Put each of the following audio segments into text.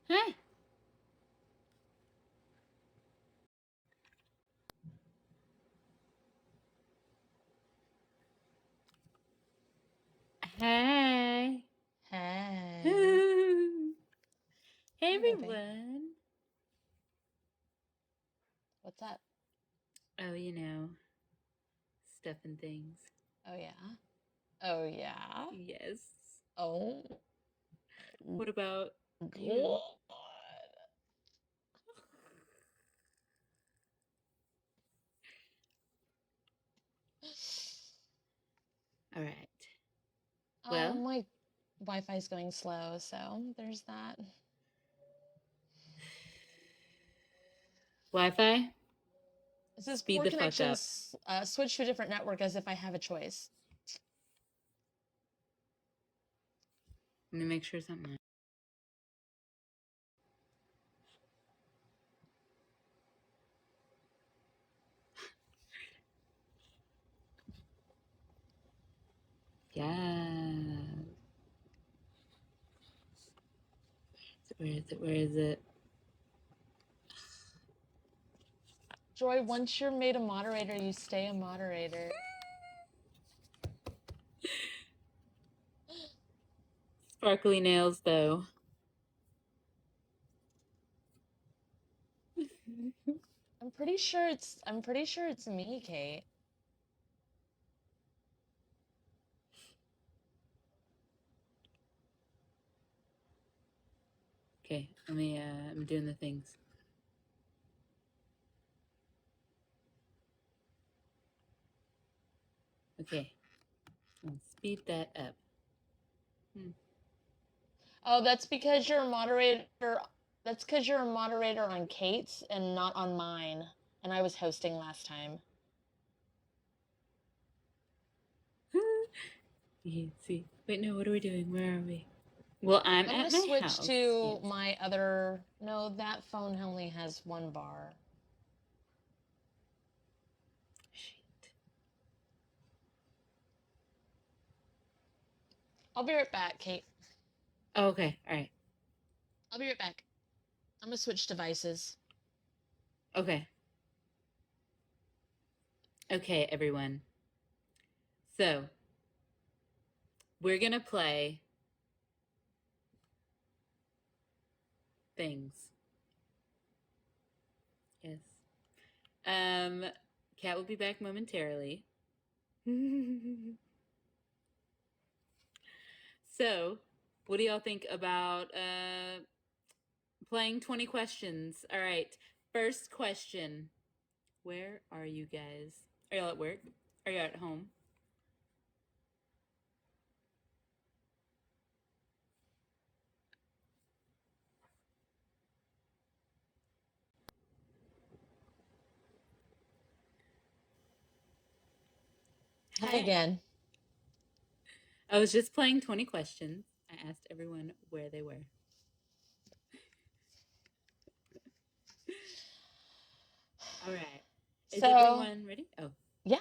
Hi. Hey. Hey. Hey, Hi, baby. everyone. What's up? Oh, stuff and things. Oh, yeah? Oh, yeah? Yes. Oh. What about you? God. All right. Oh, Well, my Wi-Fi's going slow, so there's that. Wi-Fi? It says Speed poor the fuck up. connections. Switch to a different network as if I have a choice. Let me make sure something. Yeah. Where is it? Where is it? Joy, once you're made a moderator, you stay a moderator. Sparkly nails, though. I'm pretty sure it's me, Kate. Okay, I'm doing the things. Okay, let's speed that up. Oh, that's because you're a moderator. That's because you're a moderator on Kate's and not on mine. And I was hosting last time. You see. Wait, no, what are we doing? Where are we? Well, I'm gonna at my switch house. to my other. No, that phone only has one bar. Shit. I'll be right back, Kate. Oh, okay, all right. I'll be right back. I'm gonna switch devices. Okay. Okay, everyone. So, we're going to play things. Yes. Kat will be back momentarily. So, what do y'all think about playing 20 questions? All right. First question. Where are you guys? Are y'all at work? Are y'all at home? Hi again. I was just playing 20 questions. I asked everyone where they were. All right. Is everyone ready? Oh. Yeah,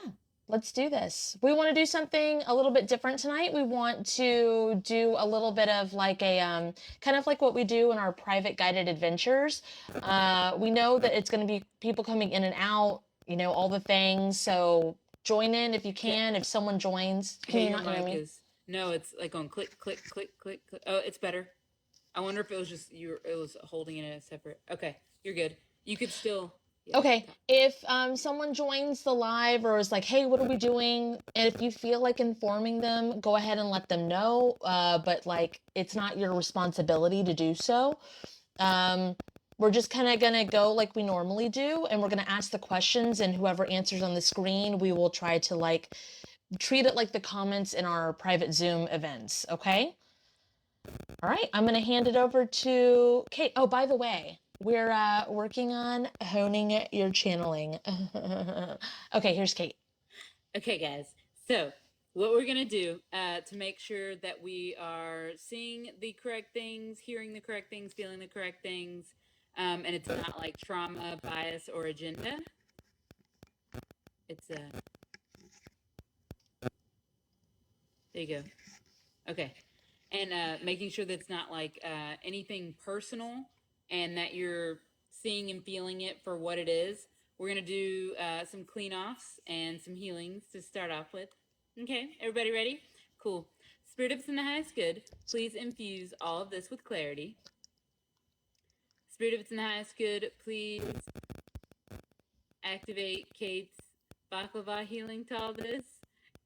let's do this. We want to do something a little bit different tonight. We want to do a little bit of like a kind of like what we do in our private guided adventures. We know that it's going to be people coming in and out, all the things. So join in if you can. If someone joins, can you Your not hear mic me? no, it's like on click, click, click, click, click. Oh, it's better. I wonder if it was just it was holding it in a separate. Okay, you're good. You could still. Yeah, Okay, if someone joins the live or is like, hey, what are we doing? And if you feel like informing them, go ahead and let them know. But like, it's not your responsibility to do so. We're just kind of gonna go like we normally do, and we're gonna ask the questions, and whoever answers on the screen, we will try to like treat it like the comments in our private Zoom events. Okay. All right, I'm gonna hand it over to Kate. Oh, by the way, we're working on honing your channeling. Okay, here's Kate. Okay, guys. So, what we're going to do to make sure that we are seeing the correct things, hearing the correct things, feeling the correct things, and it's not like trauma, bias, or agenda. It's there you go. Okay. And making sure that it's not like anything personal and that you're seeing and feeling it for what it is. We're going to do some clean offs and some healings to start off with. Okay, everybody ready? Cool. Spirit of it's in the highest good, please infuse all of this with clarity. Spirit of it's in the highest good, please activate Kate's baklava healing to all this,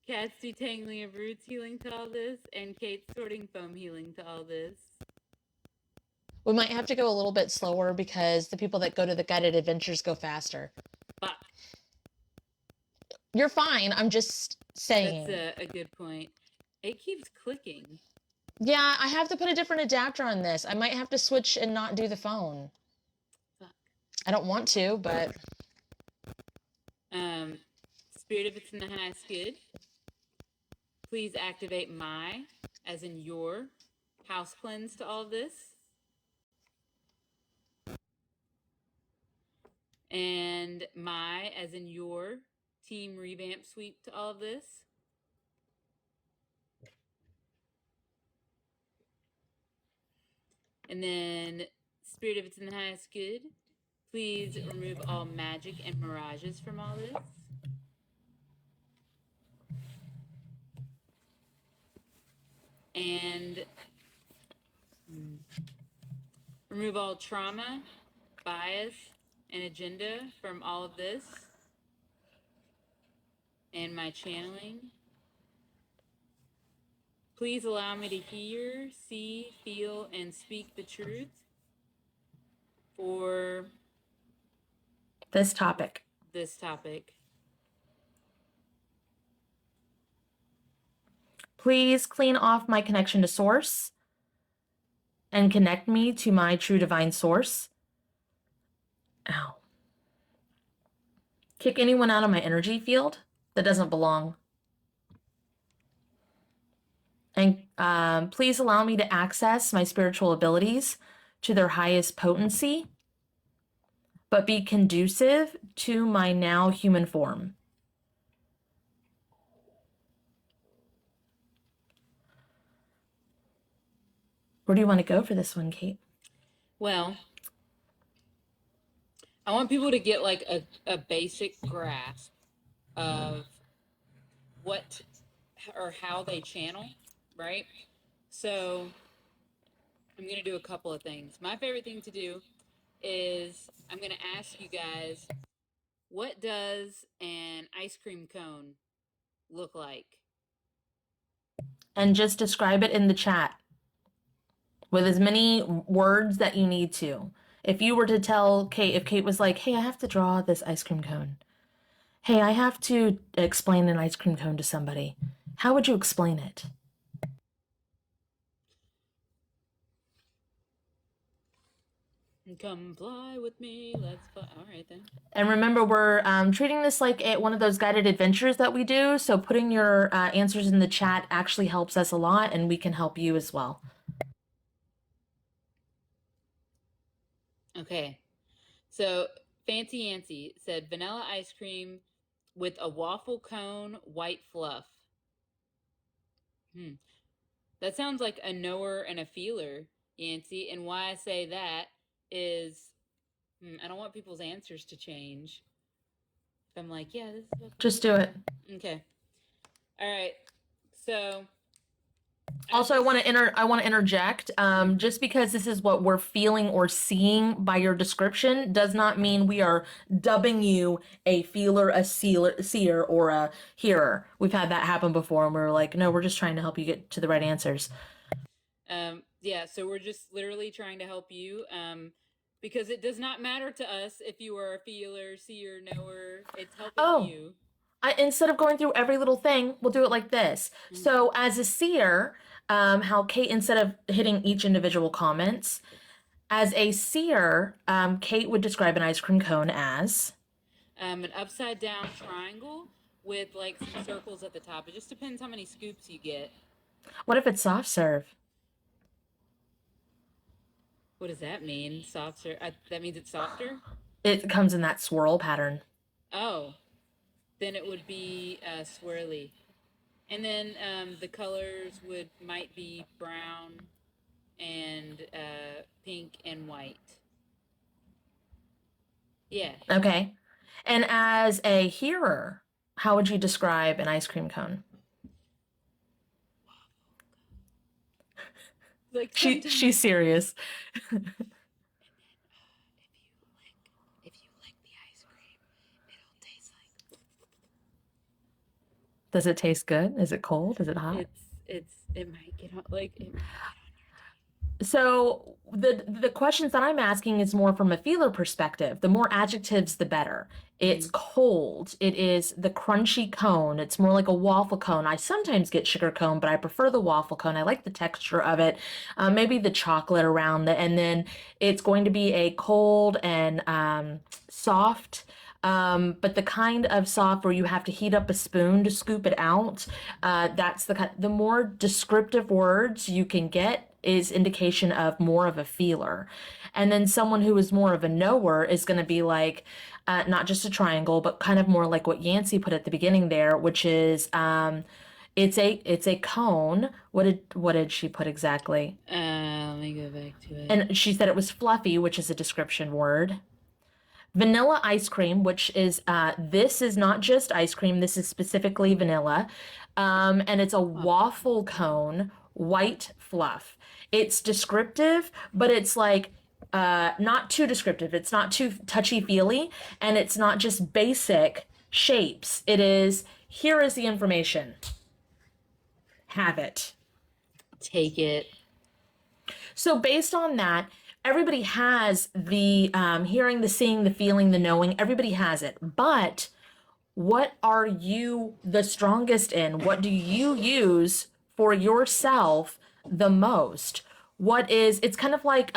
Kat's detangling of roots healing to all this, and Kate's sorting foam healing to all this. We might have to go a little bit slower because the people that go to the guided adventures go faster. Fuck. You're fine. I'm just saying. That's a good point. It keeps clicking. Yeah, I have to put a different adapter on this. I might have to switch and not do the phone. Fuck. I don't want to, but... Spirit of it's in the highest good, please activate my, as in your, house cleanse to all this. And my, as in your, team revamp sweep to all of this. And then Spirit of it's in the highest good, please remove all magic and mirages from all this. And remove all trauma, bias, and agenda from all of this. And my channeling. Please allow me to hear, see, feel, and speak the truth for this topic. Please clean off my connection to source and connect me to my true divine source. Ow. Kick anyone out of my energy field that doesn't belong. And please allow me to access my spiritual abilities to their highest potency, but be conducive to my now human form. Where do you want to go for this one, Kate? Well, I want people to get like a basic grasp of what or how they channel, right? So I'm going to do a couple of things. My favorite thing to do is I'm going to ask you guys, what does an ice cream cone look like? And just describe it in the chat with as many words that you need to. If you were to tell Kate, if Kate was like, hey, I have to draw this ice cream cone. Hey, I have to explain an ice cream cone to somebody. How would you explain it? Come fly with me, let's fly. All right, then. And remember, we're treating this like one of those guided adventures that we do. So putting your answers in the chat actually helps us a lot, and we can help you as well. Okay. So Fancy Yancy said vanilla ice cream with a waffle cone, white fluff. That sounds like a knower and a feeler, Yancy. And why I say that is I don't want people's answers to change. If I'm like, yeah, this is what. Just do it. Okay. All right. So. Also, I want to interject. Just because this is what we're feeling or seeing by your description does not mean we are dubbing you a feeler, a seer, or a hearer. We've had that happen before, and we're like, no, we're just trying to help you get to the right answers. Yeah, so we're just literally trying to help you. Because it does not matter to us if you are a feeler, seer, knower. It's helping you. Instead of going through every little thing, we'll do it like this. Mm-hmm. So as a seer, how Kate, instead of hitting each individual comments, as a seer, Kate would describe an ice cream cone as an upside down triangle with like some circles at the top. It just depends how many scoops you get. What if it's soft serve? What does that mean? Soft serve? That means it's softer? It comes in that swirl pattern. Oh, then it would be swirly. And then the colors might be brown and pink and white. Yeah. Okay. And as a hearer, how would you describe an ice cream cone? Like She's sometimes serious. if you lick the ice cream, it'll taste like Does it taste good? Is it cold? Is it hot? it might get on like it might get on your So the questions that I'm asking is more from a feeler perspective. The more adjectives, the better. It's teeth. cold. It is the crunchy cone. It's more like a waffle cone. I sometimes get sugar cone, but I prefer the waffle cone. I like the texture of it. Maybe the chocolate around it, and then it's going to be a cold and soft. But the kind of soft where you have to heat up a spoon to scoop it out, that's the kind. The more descriptive words you can get is indication of more of a feeler. And then someone who is more of a knower is going to be like, not just a triangle, but kind of more like what Yancey put at the beginning there, which is it's a cone. What did she put exactly? Let me go back to it. And she said it was fluffy, which is a description word. Vanilla ice cream, which is this is not just ice cream. This is specifically vanilla, and it's a waffle cone, white fluff. It's descriptive, but it's like not too descriptive. It's not too touchy feely, and it's not just basic shapes. It is here is the information. Have it. Take it. So based on that, everybody has the hearing, the seeing, the feeling, the knowing. Everybody has it. But what are you the strongest in? What do you use for yourself the most? What is it's kind of like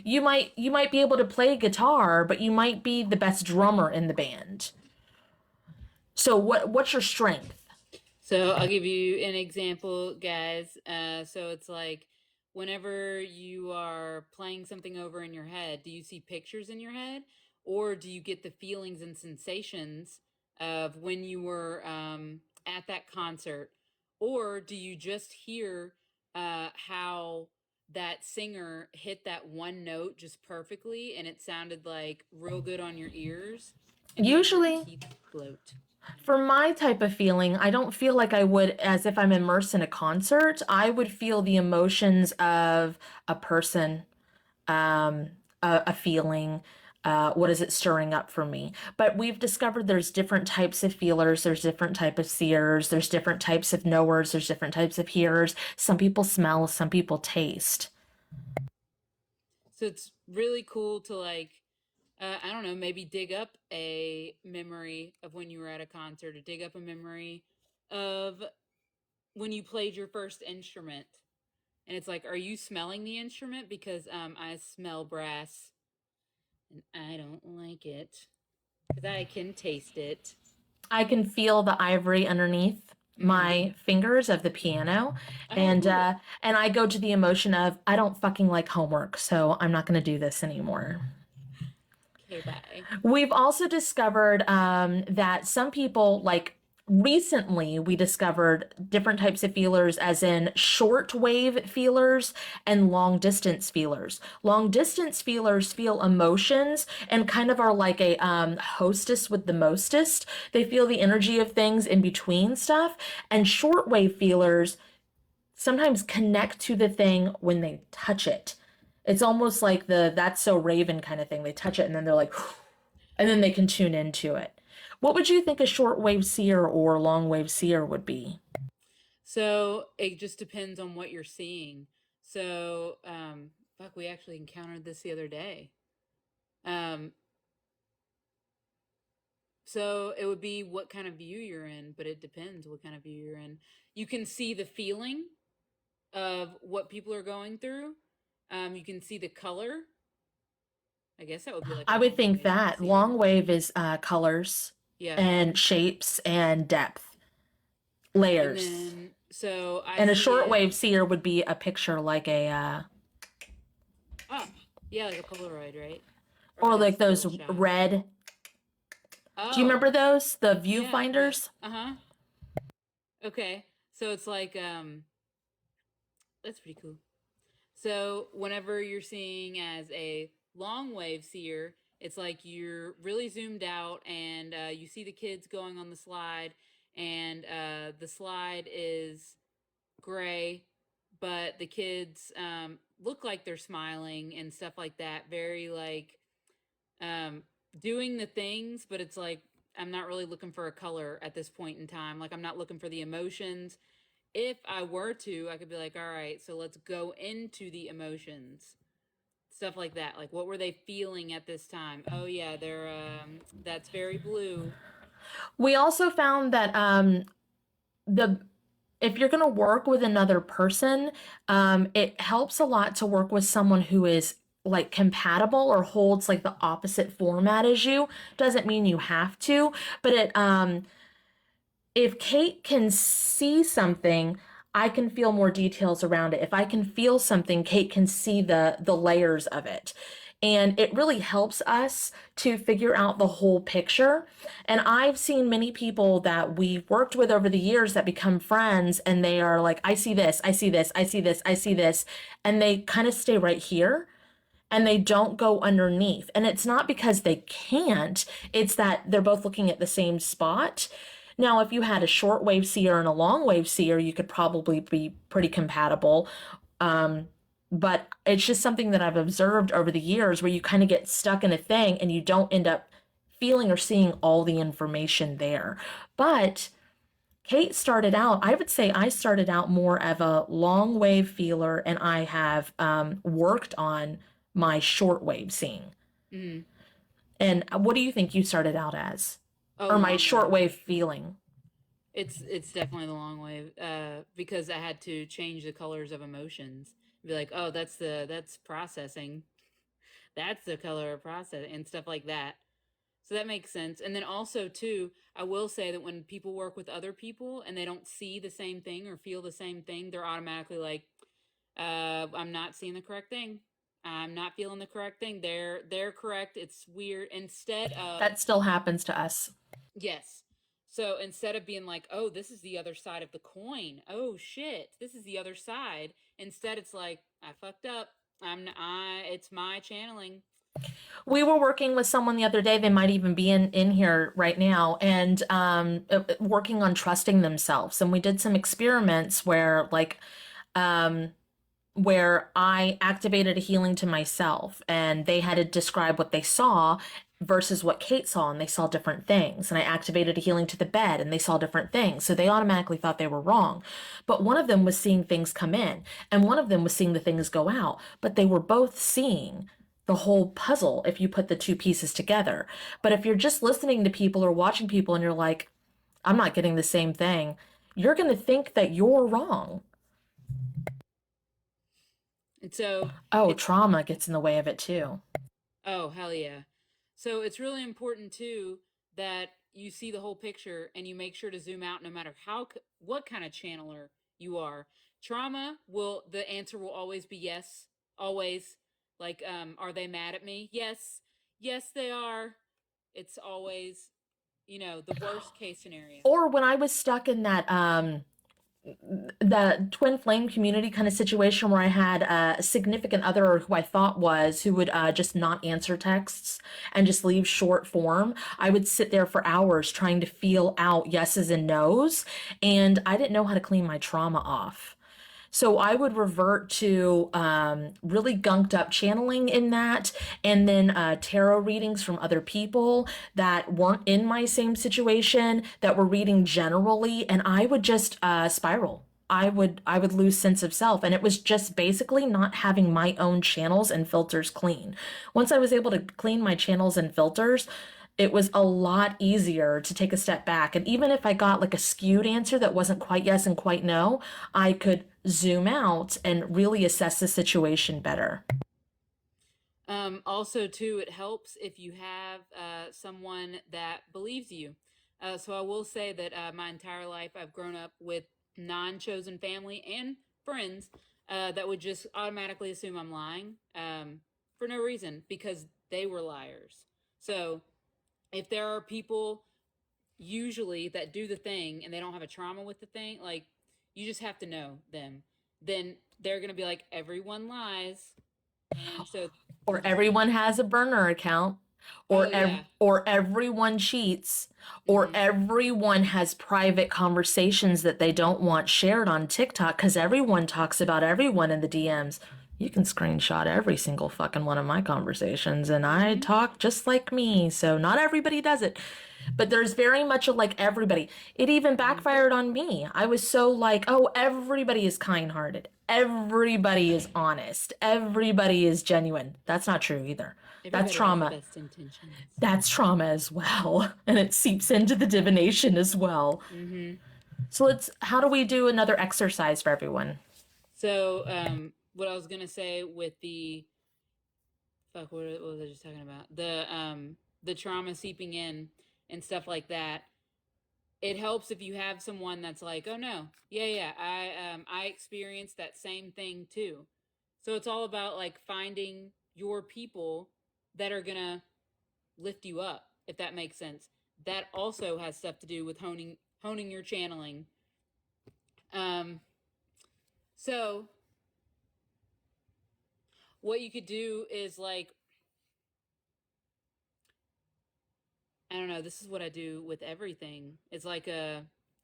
you might be able to play guitar, but you might be the best drummer in the band. So what's your strength? So I'll give you an example, guys. So it's like whenever you are playing something over in your head, do you see pictures in your head, or do you get the feelings and sensations of when you were at that concert, or do you just hear how that singer hit that one note just perfectly, and it sounded like real good on your ears, and made your Usually teeth gloat? for my type of feeling, I don't feel like I would as if I'm immersed in a concert. I would feel the emotions of a person, a feeling. What is it stirring up for me? But we've discovered there's different types of feelers, there's different type of seers, there's different types of knowers, there's different types of hearers. Some people smell, some people taste. So it's really cool to like, I don't know, maybe dig up a memory of when you were at a concert, or dig up a memory of when you played your first instrument. And it's like, are you smelling the instrument? Because I smell brass and I don't like it because I can taste it. I can feel the ivory underneath Mm-hmm. my fingers of the piano, Oh, and cool. I go to the emotion of I don't fucking like homework, so I'm not going to do this anymore. Okay, bye. We've also discovered that some people, like recently, we discovered different types of feelers, as in short wave feelers and long distance feelers. Long distance feelers feel emotions and kind of are like a hostess with the mostest. They feel the energy of things in between stuff. And short wave feelers sometimes connect to the thing when they touch it. It's almost like the that's so Raven kind of thing. They touch it and then they're like, and then they can tune into it. What would you think a shortwave seer or long wave seer would be? So it just depends on what you're seeing. So, fuck, we actually encountered this the other day. Um, So it would be what kind of view you're in, but it depends what kind of view you're in. You can see the feeling of what people are going through. You can see the color. I guess that would be like a I would long think wave that seer. long wave is colors Yeah. and shapes and depth, And layers. then, so I And a see it. shortwave seer would be a picture like a, Oh, yeah, like a Polaroid, right? Or or like a like still those shot. red. Do you Oh, remember those? The yeah, the, viewfinders? uh-huh. Okay. So it's like, that's pretty cool. So whenever you're seeing as a long wave seer, It's like you're really zoomed out, and you see the kids going on the slide, and the slide is gray, but the kids look like they're smiling and stuff like that. Very like um, doing the things, but it's like I'm not really looking for a color at this point in time. Like I'm not looking for the emotions. If I were to, I could be like, all right, so let's go into the emotions. Stuff like that. Like what were they feeling at this time? Oh yeah, they're that's very blue. We also found that the if you're going to work with another person, it helps a lot to work with someone who is like compatible or holds like the opposite format as you. Doesn't mean you have to, but it if Kate can see something, I can feel more details around it. If I can feel something, Kate can see the layers of it. And it really helps us to figure out the whole picture. And I've seen many people that we've worked with over the years that become friends, and they are like, I see this, I see this, I see this, I see this. And they kind of stay right here and they don't go underneath. And it's not because they can't, it's that they're both looking at the same spot. Now, if you had a shortwave seer and a longwave seer, you could probably be pretty compatible. Um, but it's just something that I've observed over the years where you kind of get stuck in a thing and you don't end up feeling or seeing all the information there. But Kate started out, I would say I started out more of a long wave feeler, and I have worked on my short wave seeing. Mm. And what do you think you started out as? Oh, Or my long short wave. wave feeling? It's definitely the long wave. Because I had to change the colors of emotions. Be like, oh, that's processing. That's the color of process and stuff like that. So that makes sense. And then also too, I will say that when people work with other people and they don't see the same thing or feel the same thing, they're automatically like, I'm not seeing the correct thing. I'm not feeling the correct thing. They're correct. It's weird. Instead of That still happens to us. yes. So instead of being like, oh, this is the other side of the coin. Oh shit, this is the other side. Instead, it's like, I fucked up. It's my channeling. We were working with someone the other day, they might even be in here right now, and working on trusting themselves. And we did some experiments where, like, where I activated a healing to myself and they had to describe what they saw versus what Kate saw, and they saw different things. And I activated a healing to the bed and they saw different things. So they automatically thought they were wrong. But one of them was seeing things come in and one of them was seeing the things go out. But they were both seeing the whole puzzle if you put the two pieces together. But if you're just listening to people or watching people and you're like, I'm not getting the same thing, you're going to think that you're wrong. And so Oh, it's trauma gets in the way of it too. oh hell yeah. So it's really important too that you see the whole picture and you make sure to zoom out no matter what kind of channeler you are. Trauma will the answer will always be yes, always. Like are they mad at me? Yes. Yes they are. It's always, the worst case scenario. Or when I was stuck in that twin flame community kind of situation where I had a significant other who I thought was who would just not answer texts and just leave short form. I would sit there for hours trying to feel out yeses and nos, and I didn't know how to clean my trauma off. So I would revert to really gunked up channeling in that, and then tarot readings from other people that weren't in my same situation that were reading generally, and I would just spiral. I would lose sense of self, and it was just basically not having my own channels and filters clean. Once I was able to clean my channels and filters, it was a lot easier to take a step back. And even if I got like a skewed answer that wasn't quite yes and quite no, I could zoom out and really assess the situation better. Also, too, it helps if you have someone that believes you. So I will say that my entire life I've grown up with non-chosen family and friends that would just automatically assume I'm lying for no reason because they were liars. So if there are people usually that do the thing and they don't have a trauma with the thing, like you just have to know them, then they're going to be like, everyone lies. And so Or everyone has a burner account. Oh yeah. or everyone cheats, or Mm-hmm. everyone has private conversations that they don't want shared on TikTok because everyone talks about everyone in the DMs. You can screenshot every single fucking one of my conversations, and I Mm-hmm. talk just like me, so not everybody does it. But there's very much a like everybody. It even Mm-hmm. backfired on me. I was so like, oh, everybody is kind hearted. Everybody is honest. Everybody is genuine. That's not true either. That's Everybody has the trauma. best intentions. That's trauma as well. And it seeps into the divination as well. Mm-hmm. So how do we do another exercise for everyone? So, what I was gonna say with the fuck, what was I just talking about? The trauma seeping in and stuff like that. It helps if you have someone that's like, oh no, yeah, yeah, I experienced that same thing too. So it's all about like finding your people that are gonna lift you up, if that makes sense. That also has stuff to do with honing your channeling. Um, so what you could do is like, I don't know, this is what I do with everything. It's like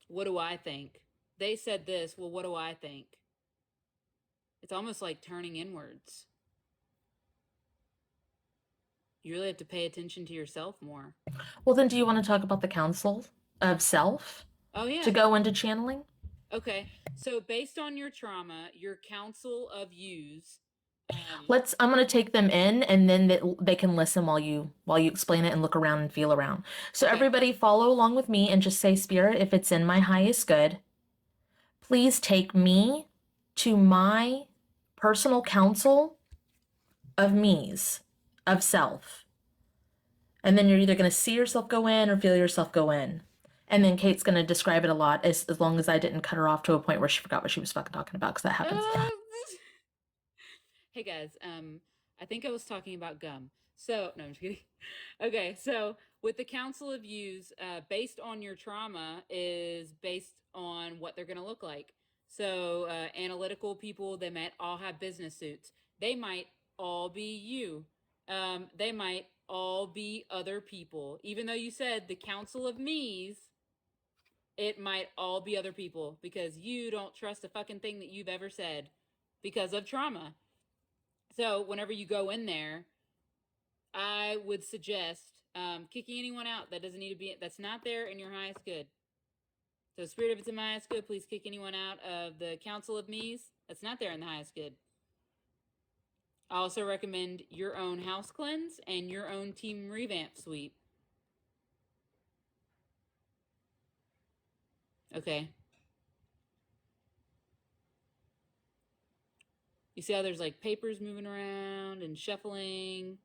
what do I think? They said this, well, what do I think? It's almost like turning inwards. You really have to pay attention to yourself more. Well, then, do you want to talk about the council of self Oh to yeah. go into channeling? Okay. So based on your trauma, your council of yous, I'm going to take them in, and then they can listen while you explain it and look around and feel around. So okay. everybody follow along with me and just say, Spirit, if it's in my highest good, please take me to my personal council of me's, of self. And then you're either going to see yourself go in or feel yourself go in. And then Kate's going to describe it a lot as long as I didn't cut her off to a point where she forgot what she was fucking talking about, because that happens. Hey guys, I think I was talking about gum. So, no, I'm just kidding. Okay, so with the council of views, based on your trauma is based on what they're going to look like. So, analytical people, they might all have business suits. They might all be you. They might all be other people. Even though you said the council of me's, it might all be other people because you don't trust a fucking thing that you've ever said because of trauma. So whenever you go in there, I would suggest kicking anyone out that doesn't need to be, that's not there in your highest good. So spirit, if it's in my highest good, please kick anyone out of the council of me's that's not there in the highest good. I also recommend your own house cleanse and your own team revamp sweep. Okay. You see how there's like papers moving around and shuffling.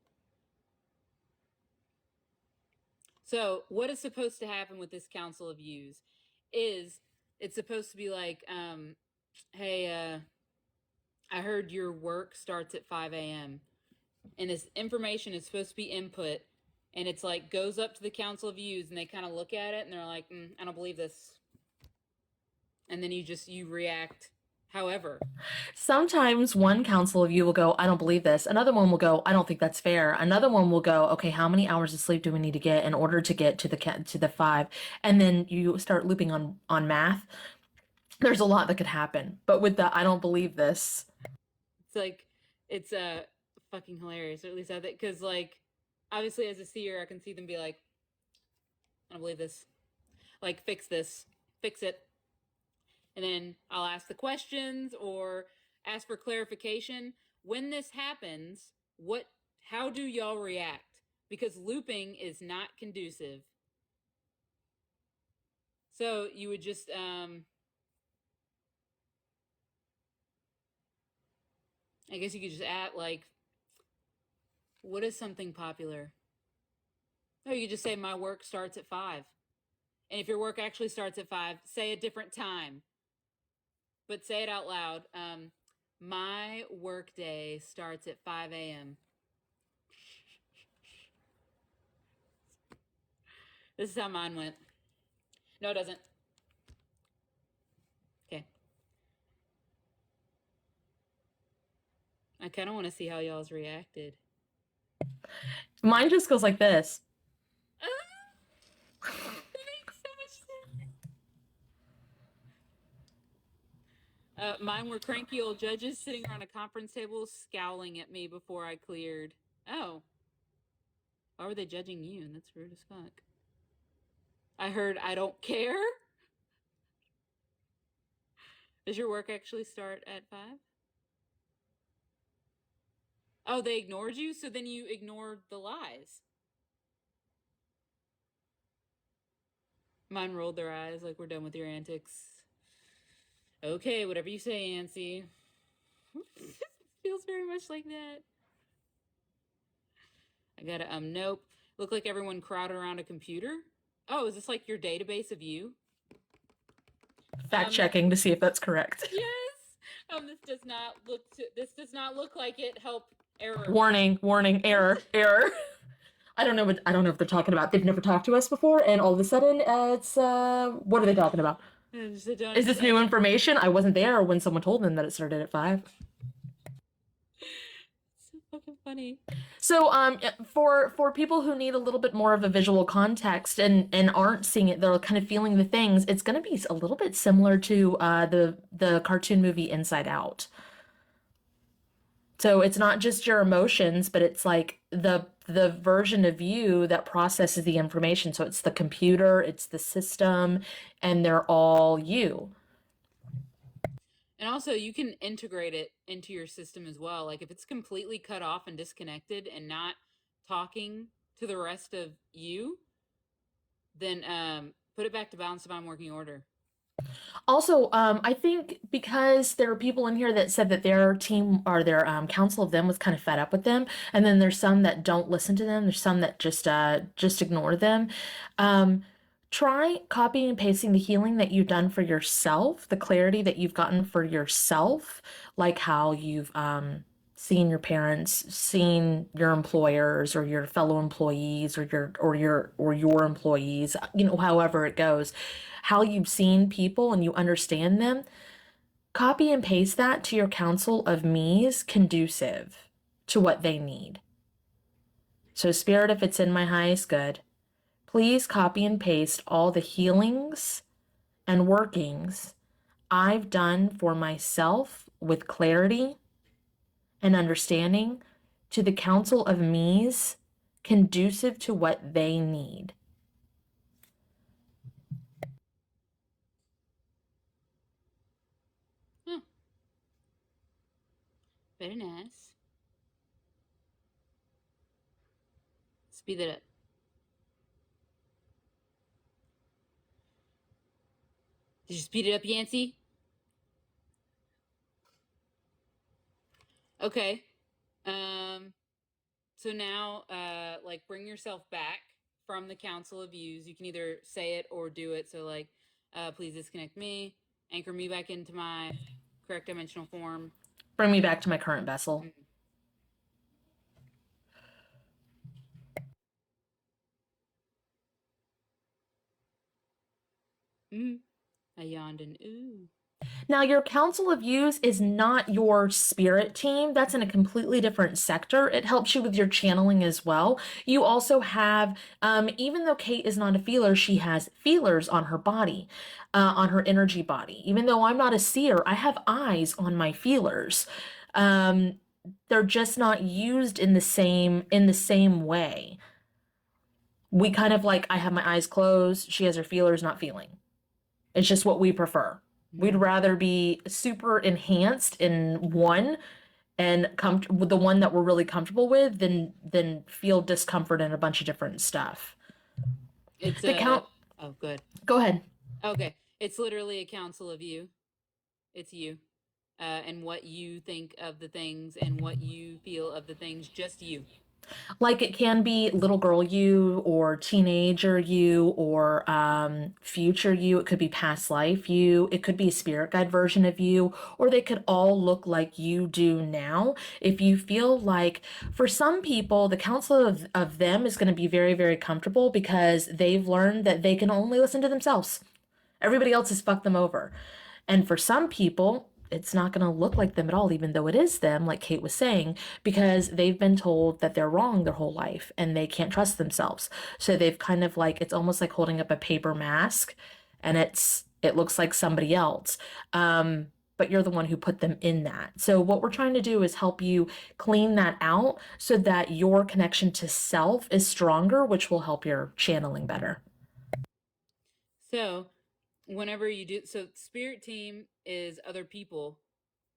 So, what is supposed to happen with this council of yous is it's supposed to be like, hey, I heard your work starts at 5 a.m. And this information is supposed to be input. And it's like goes up to the council of yous and they kind of look at it and they're like, I don't believe this. And then you react however. Sometimes one council of you will go, I don't believe this. Another one will go, I don't think that's fair. Another one will go, okay, how many hours of sleep do we need to get in order to get to the 5? And then you start looping on math. There's a lot that could happen. But with the I don't believe this, It's like, it's fucking hilarious. Or at least I think, because like, obviously as a seer, I can see them be like, I don't believe this. Like, fix this, fix it. And then I'll ask the questions or ask for clarification. When this happens, how do y'all react? Because looping is not conducive. So you would just I guess you could just add like, what is something popular? Or you could just say my work starts at 5. And if your work actually starts at 5, say a different time. But say it out loud. My work day starts at 5 a.m. This is how mine went. No, it doesn't. Okay. I kind of want to see how y'all's reacted. Mine just goes like this. That makes so much sense. Mine were cranky old judges sitting around a conference table scowling at me before I cleared. Oh, why were they judging you? That's rude as fuck. I heard I don't care. Does your work actually start at 5? Oh, they ignored you? So then you ignored the lies. Mine rolled their eyes like, we're done with your antics. Okay, whatever you say, Yancy. Feels very much like that. I gotta, nope. Look like everyone crowded around a computer. Oh, is this like your database of you? Fact checking to see if that's correct. Yes. This does not look like it. Help. Error. Warning, error. I don't know if they're talking about. They've never talked to us before, and all of a sudden, it's what are they talking about? Is this new information? I wasn't there when someone told them that it started at 5. So fucking funny. So, for people who need a little bit more of a visual context and aren't seeing it, they're kind of feeling the things. It's going to be a little bit similar to the cartoon movie Inside Out. So it's not just your emotions, but it's like the version of you that processes the information. So it's the computer, it's the system, and they're all you. And also, you can integrate it into your system as well. Like if it's completely cut off and disconnected and not talking to the rest of you, then put it back to balanced divine working order. Also, I think because there are people in here that said that their team or their council of them was kind of fed up with them, and then there's some that don't listen to them. There's some that just ignore them. Try copying and pasting the healing that you've done for yourself, the clarity that you've gotten for yourself, like how you've seen your parents, seen your employers or your fellow employees or your employees, however it goes, how you've seen people and you understand them. Copy and paste that to your council of me's conducive to what they need. So Spirit, if it's in my highest good, please copy and paste all the healings and workings I've done for myself with clarity and understanding to the council of me's conducive to what they need. Very nice. Speed it up. Did you speed it up, Yancy? Okay. So now, like, bring yourself back from the council of views. You can either say it or do it. So, like, please disconnect me, anchor me back into my correct dimensional form. Bring me back to my current vessel. I yawned and ooh. Now, your council of views is not your spirit team. That's in a completely different sector. It helps you with your channeling as well. You also have, even though Kate is not a feeler, she has feelers on her body, on her energy body. Even though I'm not a seer, I have eyes on my feelers. They're just not used in the same way. We kind of like, I have my eyes closed. She has her feelers not feeling. It's just what we prefer. We'd rather be super enhanced in one and with the one that we're really comfortable with than feel discomfort in a bunch of different stuff. It's oh, good. Go ahead. Okay. It's literally a council of you. It's you. And what you think of the things and what you feel of the things, just you. Like it can be little girl you or teenager you or future you. It could be past life you. It could be a spirit guide version of you, or they could all look like you do now. If you feel like, for some people, the council of them is going to be very, very comfortable because they've learned that they can only listen to themselves. Everybody else has fucked them over. And for some people, it's not going to look like them at all, even though it is them, like Kate was saying, because they've been told that they're wrong their whole life and they can't trust themselves. So they've kind of like, it's almost like holding up a paper mask and it looks like somebody else. But you're the one who put them in that. So what we're trying to do is help you clean that out so that your connection to self is stronger, which will help your channeling better. So, whenever you do, so spirit team is other people,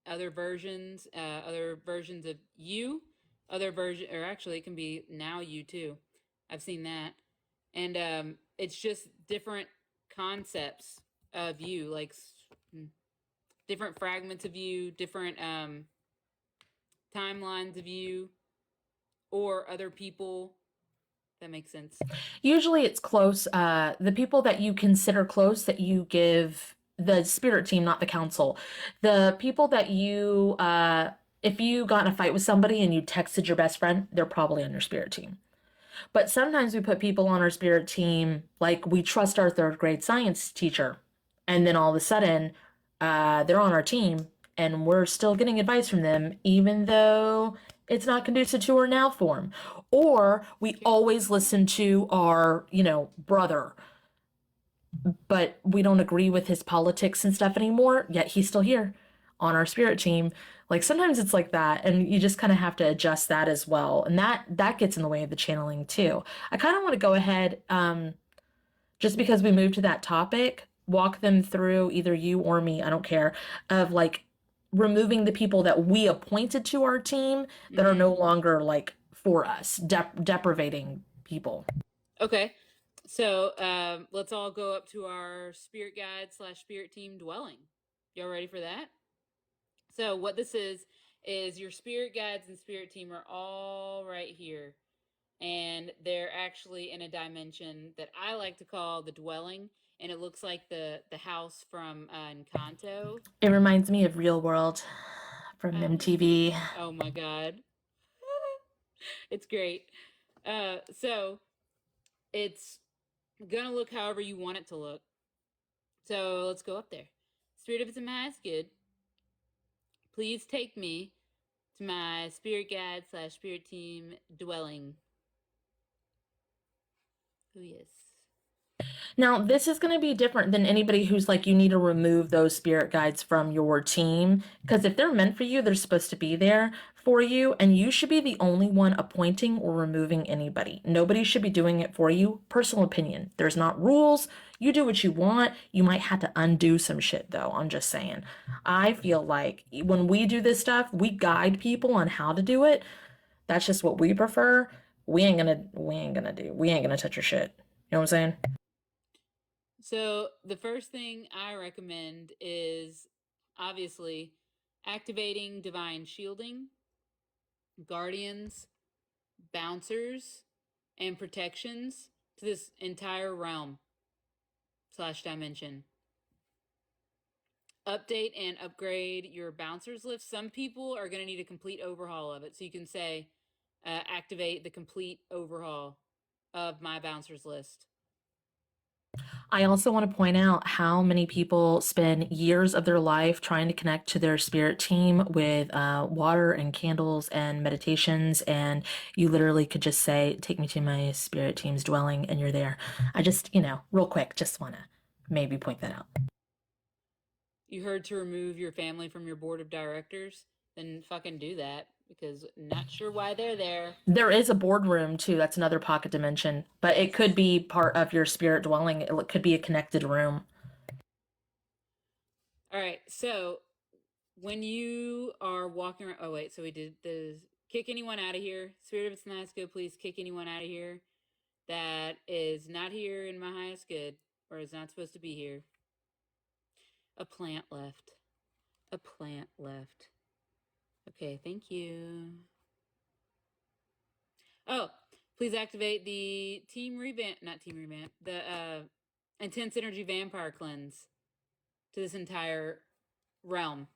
other versions of you, other version, or actually, it can be now you too. I've seen that, and it's just different concepts of you, like different fragments of you, different timelines of you, or other people. That makes sense. Usually it's close. The people that you consider close that you give the spirit team, not the council. The people that if you got in a fight with somebody and you texted your best friend, they're probably on your spirit team. But sometimes we put people on our spirit team, like we trust our third grade science teacher. And then all of a sudden, they're on our team and we're still getting advice from them, even though it's not conducive to our now form. Or we always listen to our, brother, but we don't agree with his politics and stuff anymore, yet he's still here on our spirit team. Like sometimes it's like that, and you just kind of have to adjust that as well. And that gets in the way of the channeling too. I kind of want to go ahead, just because we moved to that topic, walk them through, either you or me, I don't care, of like removing the people that we appointed to our team that are no longer like for us, deprivating people. Okay. So let's all go up to our spirit guide slash spirit team dwelling. Y'all ready for that? So what this is your spirit guides and spirit team are all right here. And they're actually in a dimension that I like to call the dwelling. And it looks like the house from Encanto. It reminds me of Real World from Oh, MTV. oh my God. It's great. So it's gonna look however you want it to look. So let's go up there. Spirit of its highest good, please take me to my spirit guide slash spirit team dwelling. Oh yes. Now, this is going to be different than anybody who's like, you need to remove those spirit guides from your team. Because if they're meant for you, they're supposed to be there for you. And you should be the only one appointing or removing anybody. Nobody should be doing it for you. Personal opinion. There's not rules. You do what you want. You might have to undo some shit, though. I'm just saying. I feel like when we do this stuff, we guide people on how to do it. That's just what we prefer. We ain't gonna touch your shit. You know what I'm saying? So the first thing I recommend is obviously activating divine shielding, guardians, bouncers, and protections to this entire realm slash dimension. Update and upgrade your bouncers list. Some people are going to need a complete overhaul of it. So you can say, activate the complete overhaul of my bouncers list. I also want to point out how many people spend years of their life trying to connect to their spirit team with water and candles and meditations, and you literally could just say, take me to my spirit team's dwelling, and you're there. I just, real quick, just want to maybe point that out. You heard to remove your family from your board of directors? Then fucking do that because not sure why they're there. There is a boardroom too. That's another pocket dimension, but it could be part of your spirit dwelling. It could be a connected room. All right, so when you are walking around, oh wait, so we did the kick anyone out of here. Spirit of its highest good, please kick anyone out of here that is not here in my highest good or is not supposed to be here. A plant left. A plant left. Okay, thank you. Oh, please activate the not team revamp, the intense energy vampire cleanse to this entire realm.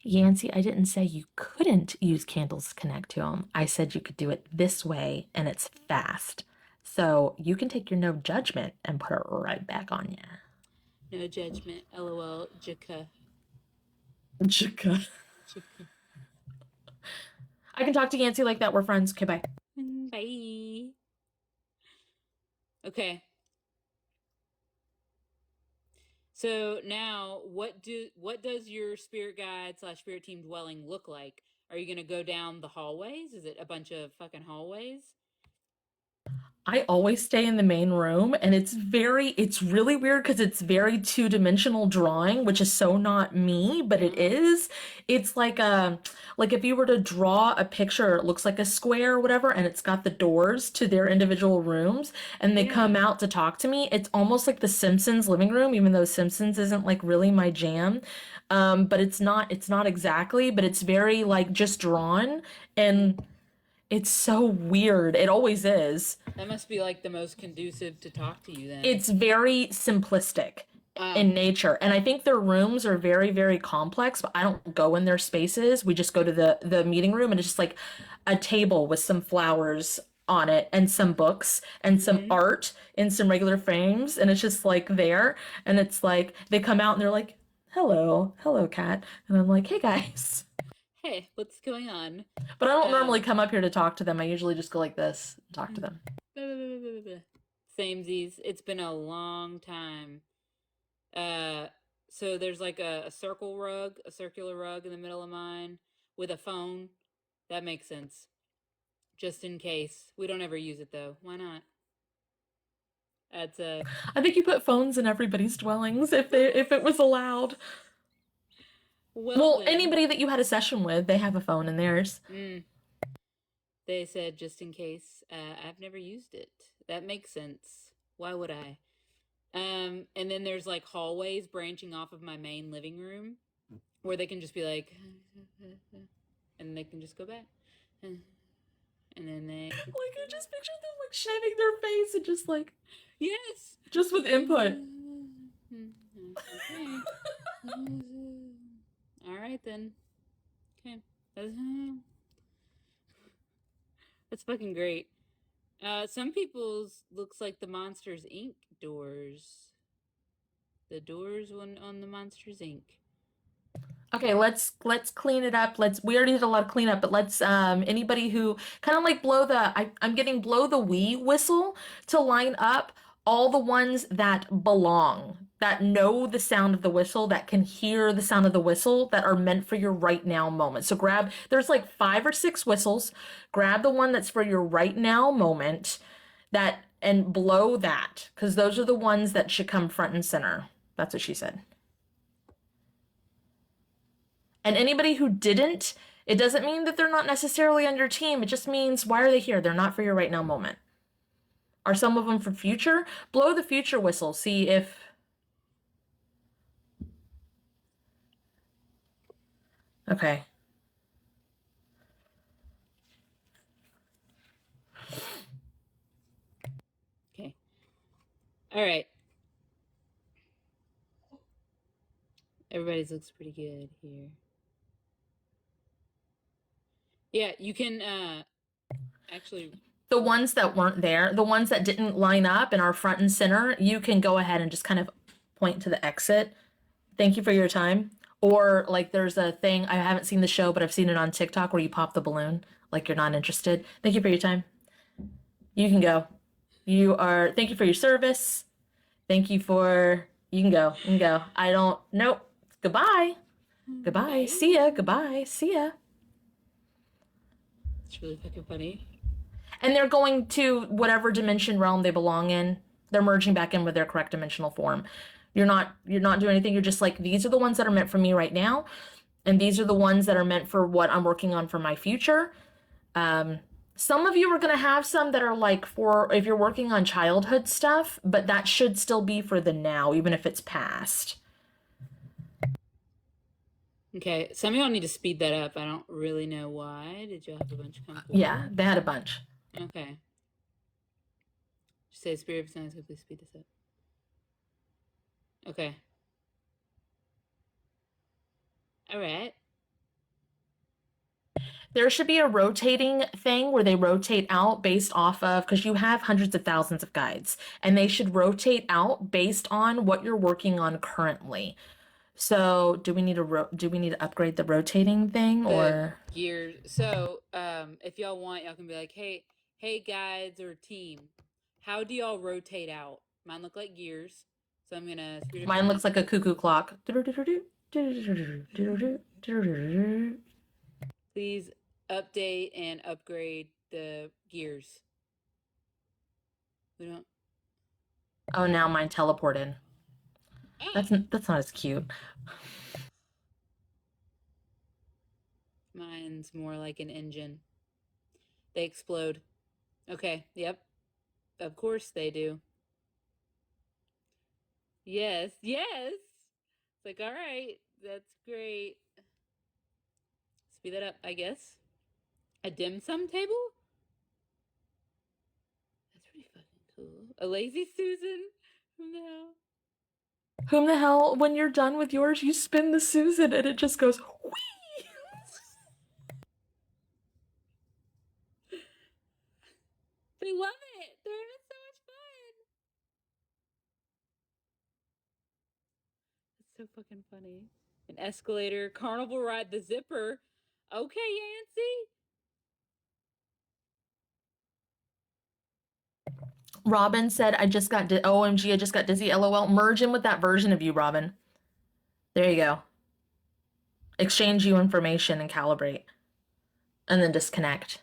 Yancy, I didn't say you couldn't use candles to connect to them. I said you could do it this way and it's fast. So you can take your no judgment and put it right back on you. No judgment. LOL. Jaka. Chika. I can talk to Yancy like that. We're friends. Okay, bye. Bye. Okay. So now, what does your spirit guide / spirit team dwelling look like? Are you gonna go down the hallways? Is it a bunch of fucking hallways? I always stay in the main room, and it's really weird because it's very two-dimensional drawing, which is so not me, but it is. It's like if you were to draw a picture, it looks like a square or whatever, and it's got the doors to their individual rooms, and they come out to talk to me. It's almost like the Simpsons living room, even though Simpsons isn't like really my jam. But it's not exactly, but it's very like just drawn, and it's so weird. It always is. That must be like the most conducive to talk to you then. It's very simplistic in nature. And I think their rooms are very, very complex, but I don't go in their spaces. We just go to the meeting room, and it's just like a table with some flowers on it and some books and some art in some regular frames. And it's just like there. And it's like they come out and they're like, hello, Kat. And I'm like, hey guys. Hey, what's going on? But I don't normally come up here to talk to them. I usually just go like this and talk to them. Samesies. It's been a long time. So there's like a circular rug in the middle of mine with a phone. That makes sense. Just in case. We don't ever use it though. Why not? That's I think you put phones in everybody's dwellings if it was allowed. Well, anybody that you had a session with, they have a phone in theirs. They said just in case. I've never used it. That makes sense. Why would I? And then there's like hallways branching off of my main living room where they can just be like, and they can just go back. And then they like, I just picture them like shaving their face and just like, yes, just with input. All right then. Okay, that's fucking great. Some people's looks like the Monsters Inc. doors. The doors on the Monsters Inc. Okay, let's clean it up. We already did a lot of cleanup, but let's anybody who kind of like I'm getting blow the wee whistle to line up all the ones that belong, that know the sound of the whistle, that can hear the sound of the whistle, that are meant for your right now moment. So there's like 5 or 6 whistles. Grab the one that's for your right now moment, and blow that, because those are the ones that should come front and center. That's what she said. And anybody who didn't, it doesn't mean that they're not necessarily on your team. It just means, why are they here? They're not for your right now moment. Are some of them for future? Blow the future whistle. See if... Okay. Okay. All right. Everybody's looks pretty good here. Yeah, you can actually... The ones that weren't there, the ones that didn't line up and are front and center, you can go ahead and just kind of point to the exit. Thank you for your time. Or like there's a thing, I haven't seen the show, but I've seen it on TikTok where you pop the balloon like you're not interested. Thank you for your time. You can go. Thank you for your service. You can go. Nope. Goodbye. Goodbye. See ya. Goodbye. See ya. It's really fucking funny. And they're going to whatever dimension realm they belong in. They're merging back in with their correct dimensional form. You're not doing anything. You're just like, these are the ones that are meant for me right now. And these are the ones that are meant for what I'm working on for my future. Some of you are going to have some that are like for if you're working on childhood stuff, but that should still be for the now, even if it's past. Okay, some of y'all need to speed that up. I don't really know why. Did y'all have a bunch come forward? Yeah, they had a bunch. Okay. Just say Spirit of Science, please speed this up. Okay. All right. There should be a rotating thing where they rotate out based off of, because you have hundreds of thousands of guides, and they should rotate out based on what you're working on currently. So do we need to upgrade the rotating thing, The or gears. So, if y'all want, y'all can be like, hey guides or team, how do y'all rotate out? Mine look like gears. So I'm gonna Spirit of mine looks like a cuckoo clock? please update and upgrade the gears. We don't. Oh, now mine teleported. That's not as cute. Mine's more like an engine. They explode. Okay, yep. Of course they do. Yes, yes. It's like, all right, that's great. Speed that up, I guess. A dim sum table? That's pretty fucking cool. A lazy Susan? No. Whom the hell, when you're done with yours, you spin the Susan and it just goes whee! They love it. They're having so much fun. It's so fucking funny. An escalator, carnival ride, the zipper. Okay, Yancy. Robin said, OMG, I just got dizzy, LOL. Merge in with that version of you, Robin. There you go. Exchange you information and calibrate. And then disconnect.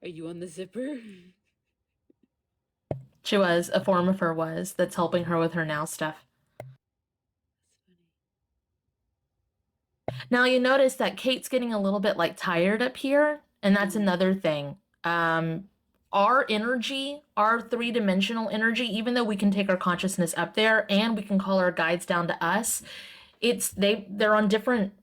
Are you on the zipper? She was, a form of her was, that's helping her with her now stuff. Now you notice that Kate's getting a little bit like tired up here, and that's another thing. Our energy, our three-dimensional energy, even though we can take our consciousness up there and we can call our guides down to us, they're on different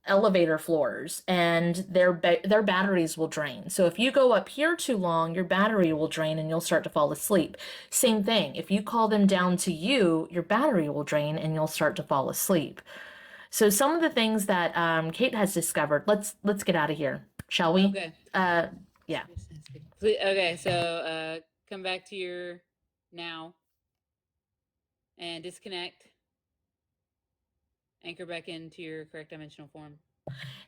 elevator floors and their batteries will drain. So if you go up here too long, your battery will drain and you'll start to fall asleep. Same thing. If you call them down to you, your battery will drain and you'll start to fall asleep. So some of the things that Kate has discovered. Let's get out of here, shall we? Okay. Yeah. Okay, so come back to your now and disconnect. Anchor back into your correct dimensional form.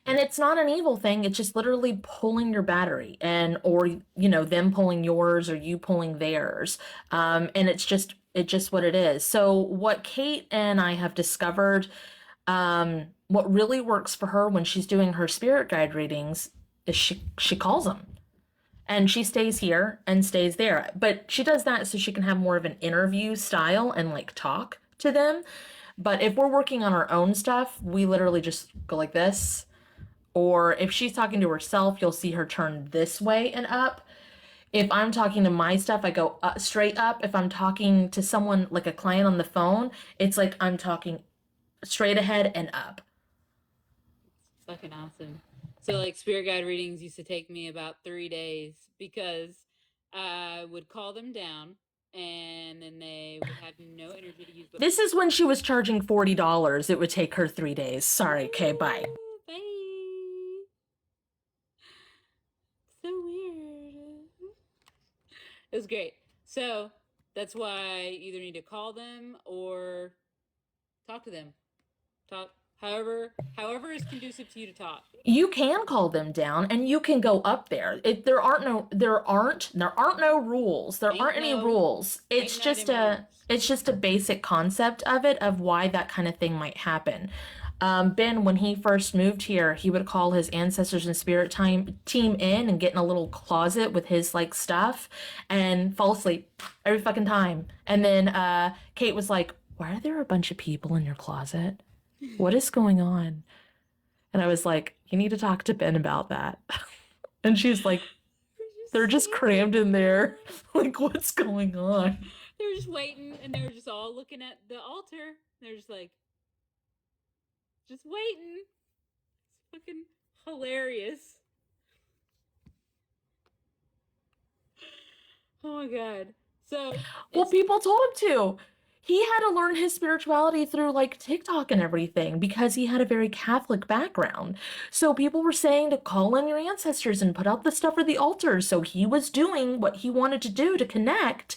And it's not an evil thing. It's just literally pulling your battery or them pulling yours or you pulling theirs. And it's just what it is. So what Kate and I have discovered, what really works for her when she's doing her spirit guide readings is she calls them. And she stays here and stays there. But she does that so she can have more of an interview style and like talk to them. But if we're working on our own stuff, we literally just go like this. Or if she's talking to herself, you'll see her turn this way and up. If I'm talking to my stuff, I go straight up. If I'm talking to someone like a client on the phone, it's like I'm talking straight ahead and up. Fucking awesome. So like spirit guide readings used to take me about 3 days because I would call them down and then they would have no energy to use. This is when she was charging $40. It would take her 3 days. Sorry. Okay, bye. Bye. So weird. It was great. So that's why you either need to call them or talk to them. Talk however is conducive to you to talk. You can call them down and you can go up there. There aren't no rules. There aren't any rules. It's just a basic concept of it, of why that kind of thing might happen. Ben, when he first moved here, he would call his ancestors and spirit team in and get in a little closet with his like stuff and fall asleep every fucking time. And then Kate was like, "Why are there a bunch of people in your closet? What is going on?" And I was like, "You need to talk to Ben about that." And she's like, "They're just crammed in there. Like, what's going on?" They were just waiting and they were just all looking at the altar. They're just like, just waiting. It's fucking hilarious. Oh my god. So well, people told him to. he had to learn his spirituality through like TikTok and everything because he had a very Catholic background. So people were saying to call in your ancestors and put out the stuff for the altars. So he was doing what he wanted to do to connect,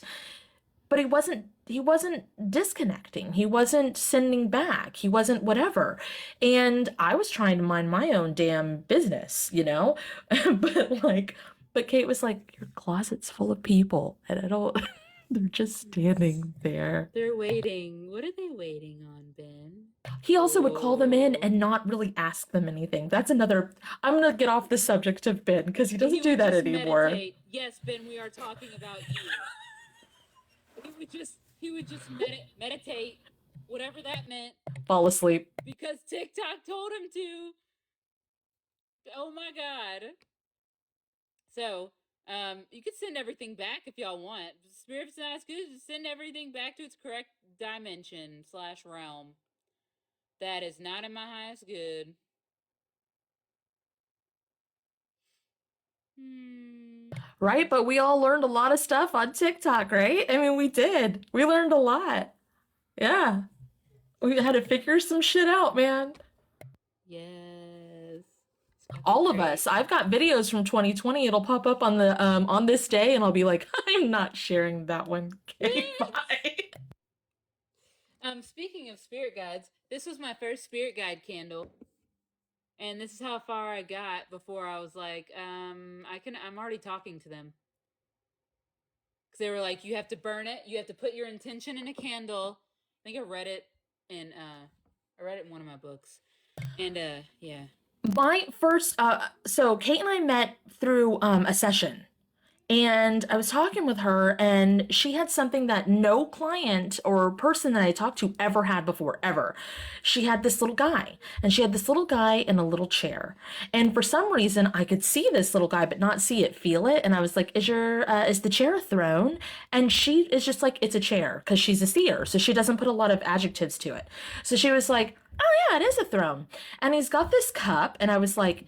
but he wasn't disconnecting. He wasn't sending back. He wasn't whatever. And I was trying to mind my own damn business, you know? But Kate was like, your closet's full of people and I don't they're just standing there. They're waiting. What are they waiting on, Ben? He also would call them in and not really ask them anything. That's another. I'm gonna get off the subject of Ben because he doesn't do that anymore. Meditate. Yes, Ben, we are talking about you. He would just meditate, whatever that meant. Fall asleep. Because TikTok told him to. Oh my God. So, you could send everything back if y'all want. Spirit's not as good. Just send everything back to its correct dimension/realm. That is not in my highest good. Right, but we all learned a lot of stuff on TikTok, right? I mean, we did. We learned a lot. Yeah. We had to figure some shit out, man. Yes. All of us. I've got videos from 2020. It'll pop up on the on this day and I'll be like, I'm not sharing that one. Okay, bye. Speaking of spirit guides, this was my first spirit guide candle. And this is how far I got before I was like, I'm already talking to them. Because they were like, you have to burn it. You have to put your intention in a candle. I think I read it in one of my books. And, yeah. My first, so Kate and I met through a session. And I was talking with her and she had something that no client or person that I talked to ever had before, ever. She had this little guy and she had this little guy in a little chair. And for some reason I could see this little guy, but not see it, feel it. And I was like, is the chair a throne? And she is just like, it's a chair because she's a seer. So she doesn't put a lot of adjectives to it. So she was like, oh yeah, it is a throne. And he's got this cup. And I was like,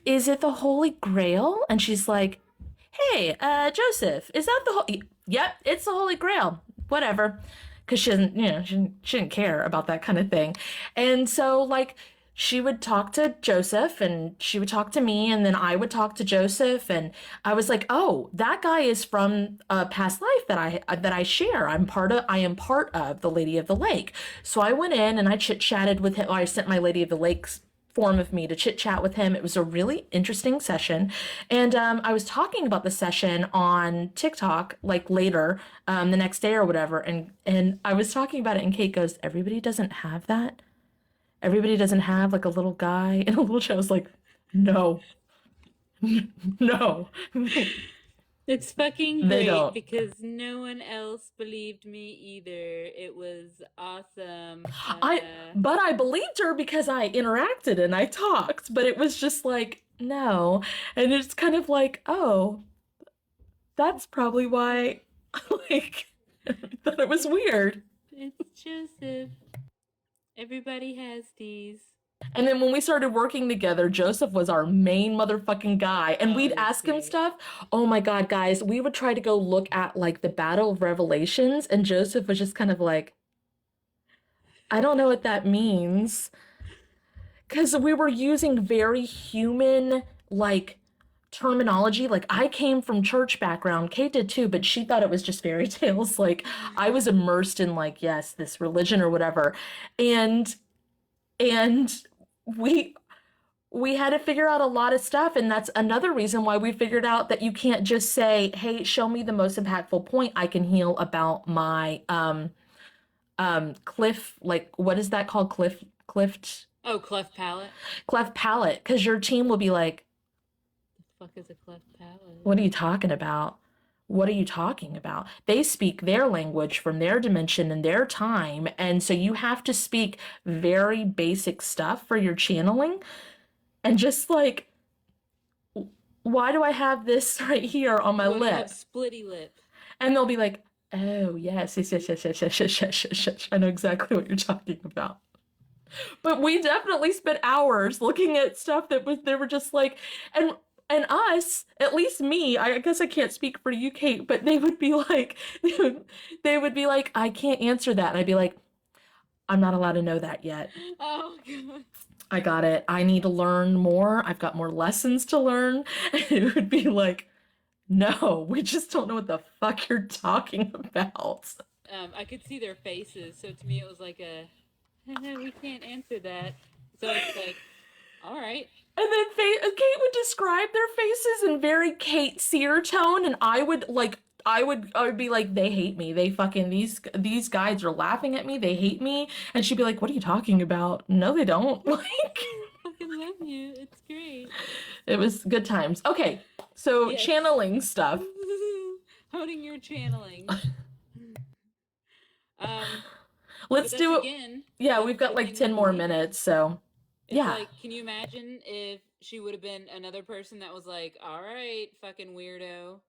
is it the Holy Grail? And she's like, hey, Joseph, is that the Yep, it's the Holy Grail. Whatever. Because she doesn't, she didn't care about that kind of thing. And so, like, she would talk to Joseph and she would talk to me and then I would talk to Joseph. And I was like, oh, that guy is from a past life that I share. I am part of the Lady of the Lake. So I went in and I chit-chatted with him. I sent my Lady of the Lake's form of me to chit chat with him. It was a really interesting session. And I was talking about the session on TikTok, like later, the next day or whatever. And I was talking about it and Kate goes, everybody doesn't have that? Everybody doesn't have like a little guy in a little chair? I was like, no. No. It's fucking great because no one else believed me either. It was awesome. But I believed her because I interacted and I talked, but it was just like, no. And it's kind of like, oh, that's probably why like I thought it was weird. It's Joseph. Everybody has these. And then when we started working together, Joseph was our main motherfucking guy. And we'd ask him stuff. Oh my God, guys, we would try to go look at like the Battle of Revelations. And Joseph was just kind of like, I don't know what that means. Because we were using very human, like, terminology. Like, I came from church background. Kate did too, but she thought it was just fairy tales. Like, I was immersed in, like, yes, this religion or whatever. And we had to figure out a lot of stuff, and that's another reason why we figured out that you can't just say, hey, show me the most impactful point I can heal about my cliff, like, what is that called? Cleft palate. Cleft palate, because your team will be like, the fuck is a cleft palate? What are you talking about? What are you talking about? They speak their language from their dimension and their time. And so you have to speak very basic stuff for your channeling. And just like, why do I have this right here on my lip? Splitty lip. And they'll be like, oh, yes. I know exactly what you're talking about. But we definitely spent hours looking at stuff they were just like, and and us, at least me, I guess I can't speak for you, Kate, but they would be like, they would be like, I can't answer that. And I'd be like, I'm not allowed to know that yet. Oh, God. I got it. I need to learn more. I've got more lessons to learn. And it would be like, no, we just don't know what the fuck you're talking about. I could see their faces, so to me it was like a, we can't answer that. So it's like, all right. And then Kate would describe their faces in very Kate Sear tone, and I would be like, they hate me. They fucking these guys are laughing at me. They hate me. And she'd be like, what are you talking about? No, they don't. Like, I fucking love you. It's great. it was good times. Okay, so Yes. channeling stuff. Honing your channeling. Let's but do it. Again, Yeah, we've got like 10 more minutes, so it's yeah. like, can you imagine if she would have been another person that was like, all right, fucking weirdo.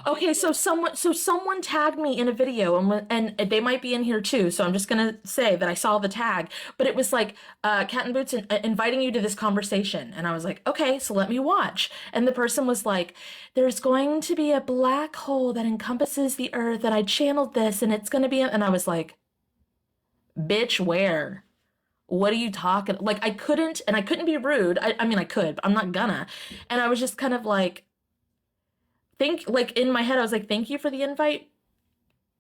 Okay, so someone tagged me in a video, and they might be in here too. So I'm just gonna say that I saw the tag, but it was like Cat and Boots inviting you to this conversation, and I was like, okay, so let me watch. And the person was like, "There's going to be a black hole that encompasses the Earth, and I channeled this, and it's gonna be," and I was like, "Bitch, where? What are you talking?" Like I couldn't be rude. I mean I could, but I'm not gonna. And I was just kind of like. In my head, I was like, thank you for the invite.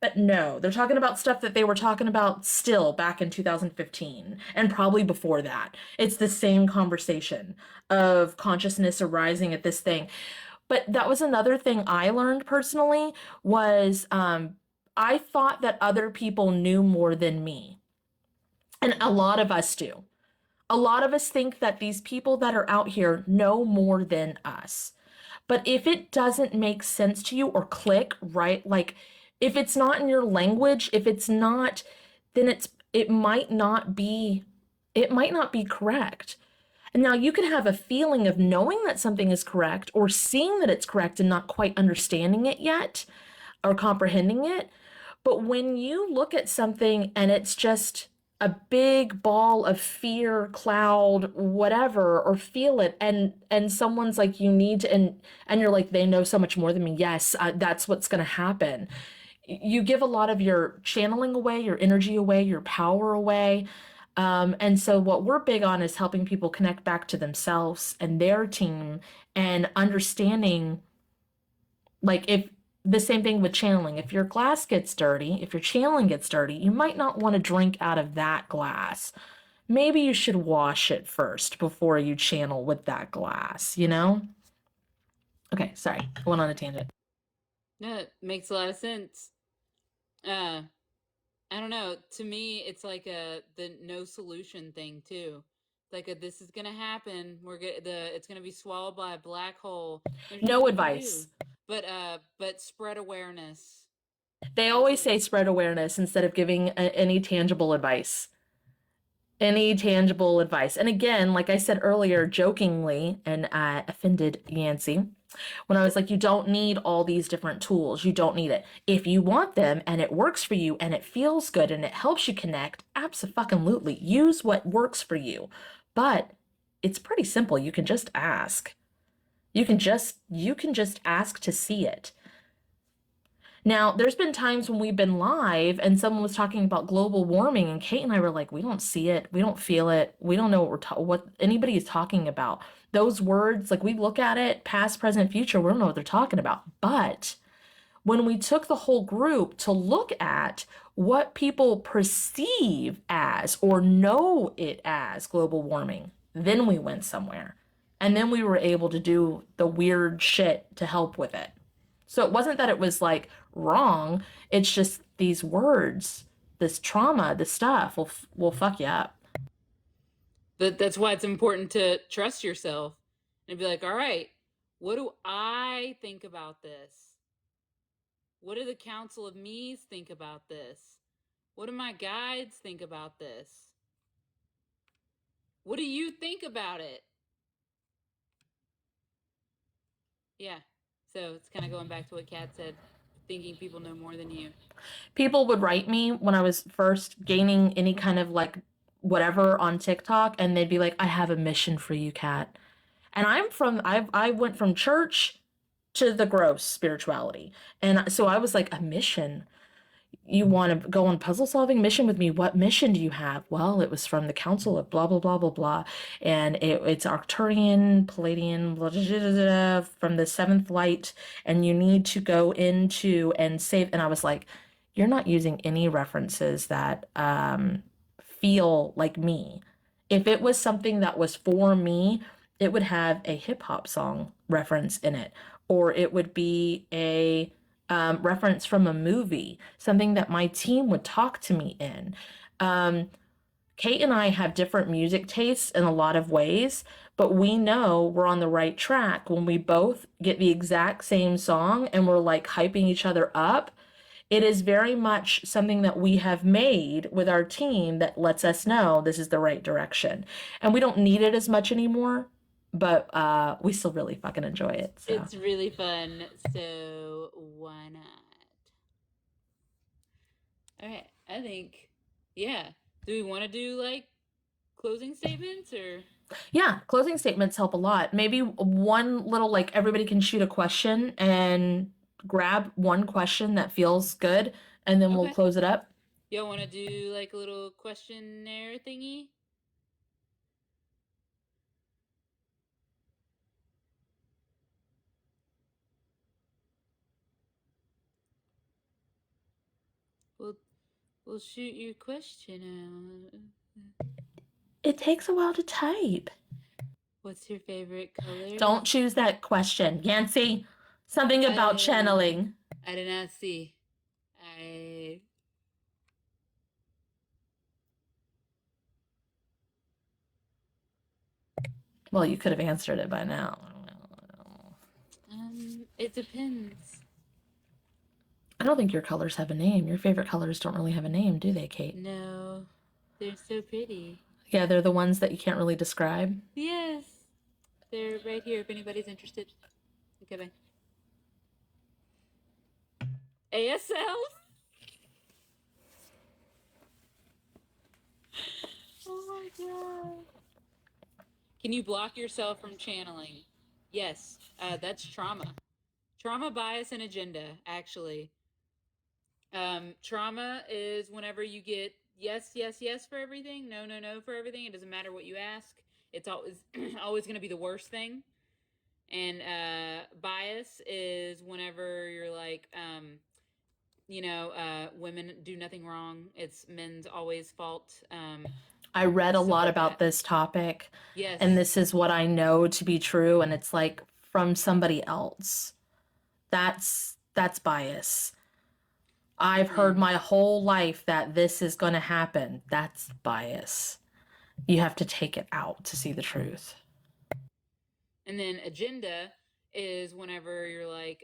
But no, they're talking about stuff that they were talking about still back in 2015 and probably before that. It's the same conversation of consciousness arising at this thing. But that was another thing I learned personally was I thought that other people knew more than me. And a lot of us do. A lot of us think that these people that are out here know more than us. But if it doesn't make sense to you or click, right? Like if it's not in your language, if it's not, then it might not be correct. And now you can have a feeling of knowing that something is correct or seeing that it's correct and not quite understanding it yet or comprehending it. But when you look at something and it's just a big ball of fear, cloud, whatever, or feel it, and someone's like, you need to, and you're like, they know so much more than me. Yes, that's what's going to happen. You give a lot of your channeling away, your energy away, your power away. And so what we're big on is helping people connect back to themselves and their team and understanding, like if the same thing with channeling. If your glass gets dirty, if your channeling gets dirty, you might not want to drink out of that glass. Maybe you should wash it first before you channel with that glass, you know? Okay, sorry. I went on a tangent. No, it makes a lot of sense. I don't know. To me, it's like the no solution thing too. Like this is gonna happen. It's gonna be swallowed by a black hole. No advice. But spread awareness. They always say spread awareness instead of giving any tangible advice. Any tangible advice. And again, like I said earlier, jokingly, and I offended Yancy, when I was like, you don't need all these different tools. You don't need it. If you want them and it works for you and it feels good and it helps you connect, abso-fucking-lutely, use what works for you. But it's pretty simple. You can just ask. You can just ask to see it. Now, there's been times when we've been live and someone was talking about global warming and Kate and I were like, we don't see it. We don't feel it. We don't know what anybody is talking about. Those words, like we look at it, past, present, future, we don't know what they're talking about. But when we took the whole group to look at what people perceive as or know it as global warming, then we went somewhere. And then we were able to do the weird shit to help with it. So it wasn't that it was like wrong. It's just these words, this trauma, this stuff will fuck you up. But that's why it's important to trust yourself and be like, all right, what do I think about this? What do the council of me's think about this? What do my guides think about this? What do you think about it? Yeah. So it's kind of going back to what Kat said, thinking people know more than you. People would write me when I was first gaining any kind of like whatever on TikTok, and they'd be like, I have a mission for you, Kat. And I went from church to the gross spirituality. And so I was like, a mission? You want to go on puzzle solving mission with me? What mission do you have? Well, it was from the council of blah blah blah blah blah, and it's Arcturian, Palladian, blah, blah, blah, blah, blah, from the seventh light, and you need to go into and save. And I was like, you're not using any references that feel like me. If it was something that was for me, it would have a hip hop song reference in it, or it would be a reference from a movie, something that my team would talk to me in. Kate and I have different music tastes in a lot of ways, but we know we're on the right track when we both get the exact same song and we're like hyping each other up. It is very much something that we have made with our team that lets us know this is the right direction. And we don't need it as much anymore, but we still really fucking enjoy it. So. It's really fun, so why not? All right, I think, yeah. Do we want to do like closing statements or? Yeah, closing statements help a lot. Maybe one little, like, everybody can shoot a question and grab one question that feels good, and then we'll Okay. close it up. Y'all want to do like a little questionnaire thingy? We'll shoot your question out. It takes a while to type. What's your favorite color? Don't choose that question. Yancy, something about channeling. I did not see. Well, you could have answered it by now. It depends. I don't think your colors have a name. Your favorite colors don't really have a name, do they, Kate? No, they're so pretty. Yeah, they're the ones that you can't really describe. Yes, they're right here if anybody's interested. Okay, bye. ASL? Oh my god. Can you block yourself from channeling? Yes, that's trauma. Trauma, bias, and agenda, actually. Trauma is whenever you get yes, yes, yes for everything, no, no, no for everything. It doesn't matter what you ask. It's always always going to be the worst thing. And bias is whenever you're like, women do nothing wrong. It's men's always fault. I read a lot about this topic. Yes. And this is what I know to be true. And it's like from somebody else. That's bias. I've heard my whole life that this is going to happen. That's bias. You have to take it out to see the truth. And then agenda is whenever you're like,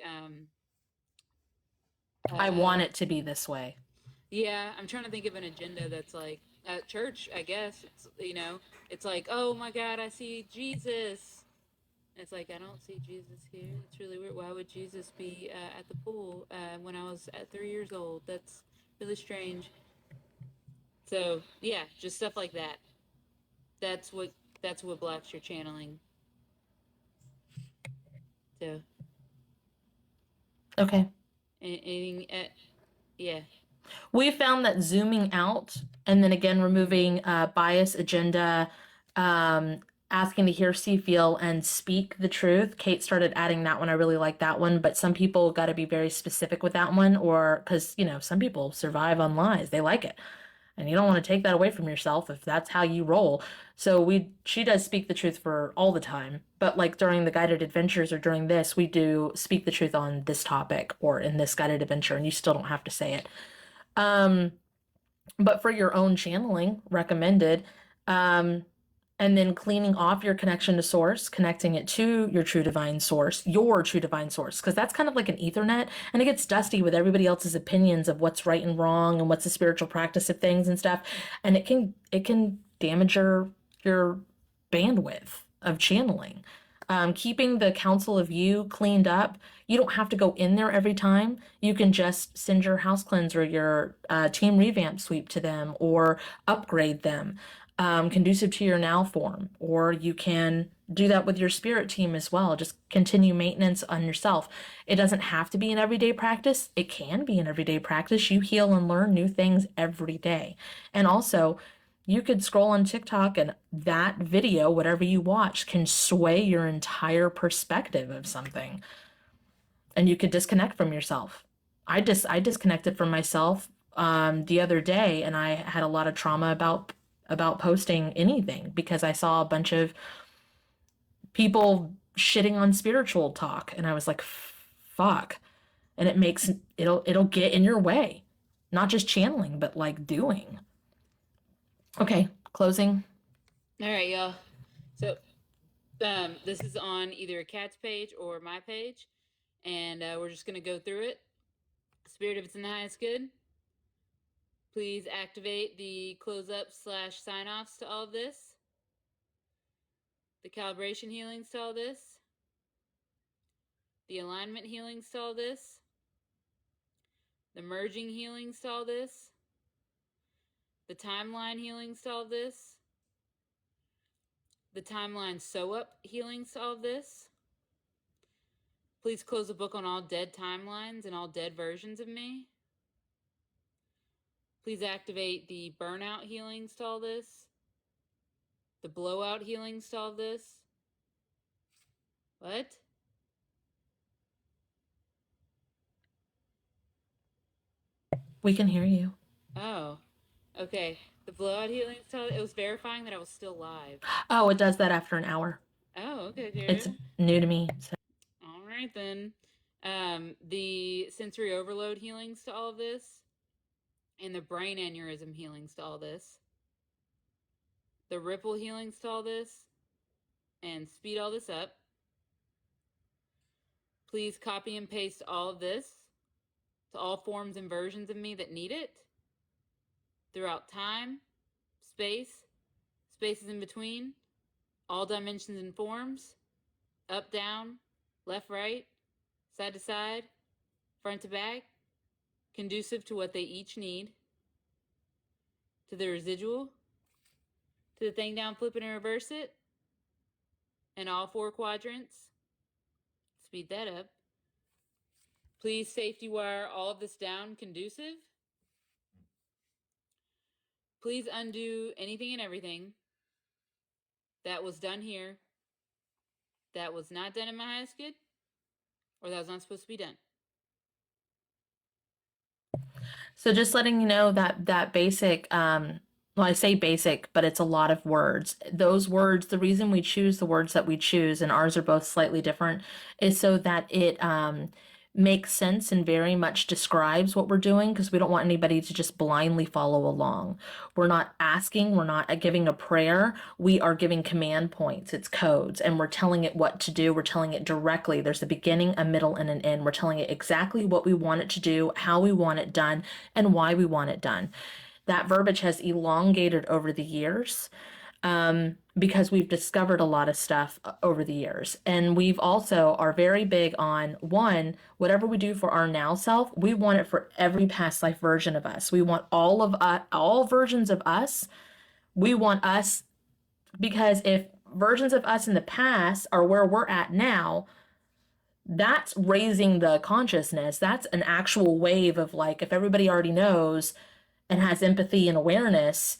I want it to be this way. Yeah, I'm trying to think of an agenda that's like at church, I guess. It's, it's like, oh my God, I see Jesus. It's like, I don't see Jesus here. It's really weird. Why would Jesus be at the pool when I was at 3 years old? That's really strange. So yeah, just stuff like that. That's what blocks your channeling. So. Okay. Anything? Yeah. We found that zooming out and then again removing bias, agenda, asking to hear, see, feel, and speak the truth. Kate started adding that one. I really like that one, but some people got to be very specific with that one, or because, some people survive on lies. They like it. And you don't want to take that away from yourself if that's how you roll. So she does speak the truth for all the time. But like during the guided adventures or during this, we do speak the truth on this topic or in this guided adventure, and you still don't have to say it. But for your own channeling, recommended. And then cleaning off your connection to source, connecting it to your true divine source, because that's kind of like an Ethernet, and it gets dusty with everybody else's opinions of what's right and wrong and what's the spiritual practice of things and stuff, and it can damage your bandwidth of channeling. Keeping the council of you cleaned up. You don't have to go in there every time. You can just send your house cleanser, your team revamp sweep to them, or upgrade them. conducive to your now form, or you can do that with your spirit team as well. Just continue maintenance on yourself. It doesn't have to be an everyday practice. It can be an everyday practice. You heal and learn new things every day. And also, you could scroll on TikTok and that video, whatever you watch, can sway your entire perspective of something. And you could disconnect from yourself. I disconnected from myself the other day, and I had a lot of trauma about posting anything because I saw a bunch of people shitting on spiritual talk, and I was like, fuck. And it'll get in your way. Not just channeling, but like doing. Okay, closing. All right, y'all. So this is on either Kat's page or my page, and we're just going to go through it. Spirit, if it's in the highest good, please activate the close up / sign offs to all of this, the calibration healings to all this, the alignment healings to all this, the merging healings to all this, the timeline healings to all this, the timeline sew up healings to all this. Please close the book on all dead timelines and all dead versions of me. Please activate the burnout healings to all this, the blowout healings to all this. What? We can hear you. Oh, okay. The blowout healings to all, it was verifying that I was still live. Oh, it does that after an hour. Oh, okay, Jared. It's new to me. So. All right, then. The sensory overload healings to all of this, and the brain aneurysm healings to all this, the ripple healings to all this, and speed all this up. Please copy and paste all of this to all forms and versions of me that need it throughout time, space, spaces in between, all dimensions and forms, up, down, left, right, side to side, front to back, conducive to what they each need, to the residual, to the thing down, flip it and reverse it, and all 4 quadrants. Speed that up. Please safety wire all of this down, conducive. Please undo anything and everything that was done here that was not done in my highest good, or that was not supposed to be done. So just letting you know that basic, well, I say basic, but it's a lot of words. Those words, the reason we choose the words that we choose, and ours are both slightly different, is so that it makes sense and very much describes what we're doing, because we don't want anybody to just blindly follow along. We're not asking, we're not giving a prayer, we are giving command points, it's codes, and we're telling it what to do, we're telling it directly. There's a beginning, a middle, and an end. We're telling it exactly what we want it to do, how we want it done, and why we want it done. That verbiage has elongated over the years, because we've discovered a lot of stuff over the years. And we've also are very big on, one, whatever we do for our now self, we want it for every past life version of us. We want all versions of us. We want us, because if versions of us in the past are where we're at now, that's raising the consciousness. That's an actual wave of, like, if everybody already knows and has empathy and awareness,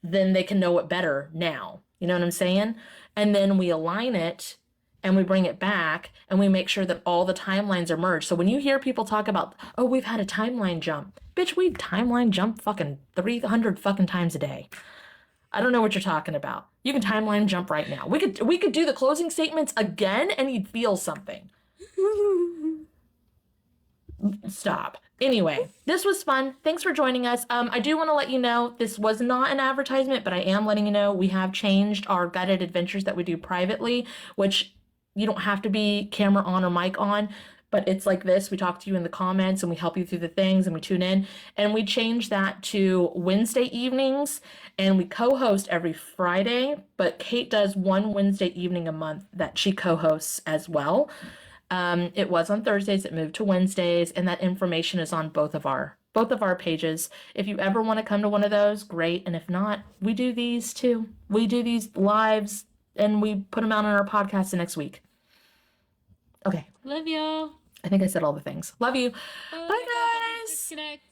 then they can know it better now. You know what I'm saying? And then we align it and we bring it back and we make sure that all the timelines are merged. So when you hear people talk about, oh, we've had a timeline jump, bitch, we timeline jump fucking 300 fucking times a day. I don't know what you're talking about. You can timeline jump right now. We could do the closing statements again and you'd feel something. Stop. Anyway, this was fun. Thanks for joining us. I do want to let you know this was not an advertisement, but I am letting you know we have changed our guided adventures that we do privately, which you don't have to be camera on or mic on, but it's like this. We talk to you in the comments and we help you through the things and we tune in. And we changed that to Wednesday evenings, and we co-host every Friday, but Kate does one Wednesday evening a month that she co-hosts as well. It was on Thursdays, it moved to Wednesdays, and that information is on both of our both of our pages. If you ever want to come to one of those, great. And if not, we do these too. We do these lives and we put them out on our podcast the next week. Okay. Love y'all. I think I said all the things. Love you. Oh, Bye, yeah, guys. disconnect.